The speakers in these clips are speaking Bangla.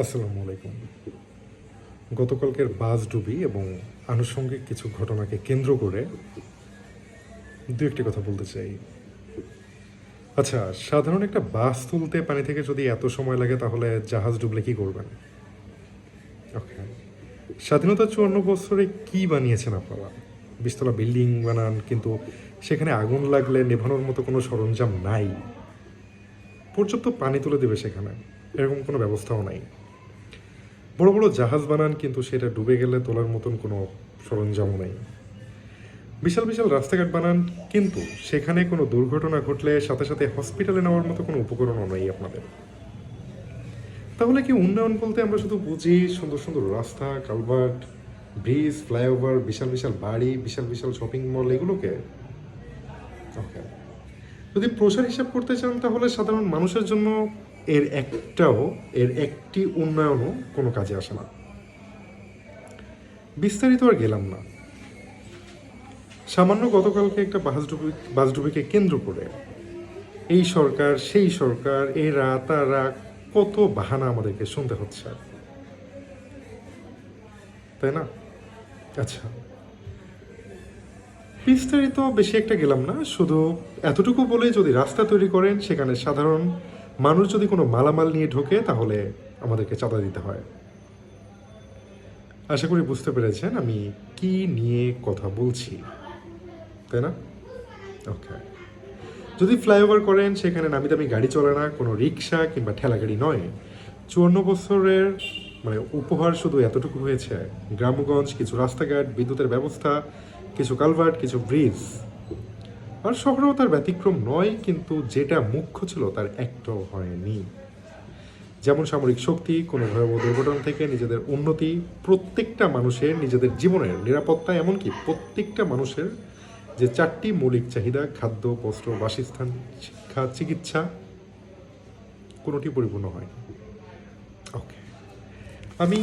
আসসালামু আলাইকুম। গতকালকের বাস ডুবি এবং আনুষঙ্গিক কিছু ঘটনাকে কেন্দ্র করে দু একটি কথা বলতে চাই। আচ্ছা, সাধারণ একটা বাস তুলতে পানি থেকে যদি এত সময় লাগে তাহলে জাহাজ ডুবলে কি করবেন? ওকে, স্বাধীনতার 54 বছরে কি বানিয়েছেন আপনারা? 20 তলা বিল্ডিং বানান, কিন্তু সেখানে আগুন লাগলে নেভানোর মতো কোনো সরঞ্জাম নাই। পর্যাপ্ত পানি তুলে দেবে সেখানে, এরকম কোনো ব্যবস্থাও নাই। বড় বড় জাহাজ বানান, কিন্তু সেটা ডুবে গেলে তোলার মতন কোনো সরঞ্জামও নেই। বিশাল বিশাল রাস্তাঘাট বানান, কিন্তু সেখানে কোনো দুর্ঘটনা ঘটলে সাথে সাথে হসপিটালে নেওয়ার মতো কোনো উপকরণও নেই আপনাদের। তাহলে কি উন্নয়ন বলতে আমরা শুধু বুঝি সুন্দর সুন্দর রাস্তা, কালভার্ট, ব্রিজ, ফ্লাইওভার, বিশাল বিশাল বাড়ি, বিশাল বিশাল শপিং মল, এগুলোকে? ওকে, যদি প্রসার হিসাব করতে চান তাহলে সাধারণ মানুষের জন্য এর একটি উন্নয়নও কোনো কাজে আসে না। বিস্তারিত আর গেলাম না। সামান্য গতকালকে একটা বাসডুবিকে কেন্দ্র করে এই সরকার সেই সরকার, এরা তারা, কত বাহানা আমাদেরকে শুনতে হচ্ছে, তাই না? আচ্ছা, বিস্তারিত বেশি একটা গেলাম না, শুধু এতটুকু বলে, যদি রাস্তা তৈরি করেন সেখানে সাধারণ মানুষ যদি কোনো মালামাল নিয়ে ঢোকে তাহলে আমাদেরকে চাঁদা দিতে হয়। আশা করি বুঝতে পেরেছেন আমি কি নিয়ে কথা বলছি, তাই না? ওকে, যদি ফ্লাইওভার করেন সেখানে নামি দামি গাড়ি চলে না, কোনো রিক্সা কিংবা ঠেলা গাড়ি নয়। 54 বছরের উপহার শুধু এতটুকু হয়েছে: গ্রামগঞ্জ, কিছু রাস্তাঘাট, বিদ্যুতের ব্যবস্থা, কিছু কালভার্ট, কিছু ব্রিজ। আর শহরেও তার ব্যতিক্রম নয়, কিন্তু যেটা মুখ্য ছিল তার একটাও হয়নি। যেমন সামরিক শক্তি, কোনো ভয়াবহ দুর্ঘটনা থেকে নিজেদের উন্নতি, প্রত্যেকটা মানুষের নিজেদের জীবনের নিরাপত্তা, এমনকি প্রত্যেকটা মানুষের যে 4টি মৌলিক চাহিদা: খাদ্য, বস্ত্র, বাসস্থান, শিক্ষা, চিকিৎসা, কোনোটি পরিপূর্ণ হয়। ওকে, আমি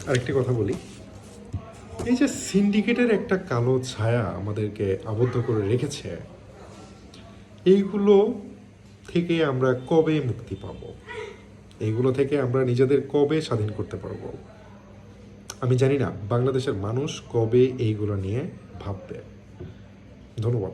আরেকটি কথা বলি। এই যে সিন্ডিকেটের একটা কালো ছায়া আমাদেরকে আবদ্ধ করে রেখেছে, এইগুলো থেকে আমরা কবে মুক্তি পাব? এইগুলো থেকে আমরা নিজেদের কবে স্বাধীন করতে পারবো? আমি জানি না বাংলাদেশের মানুষ কবে এইগুলো নিয়ে ভাববে। ধন্যবাদ।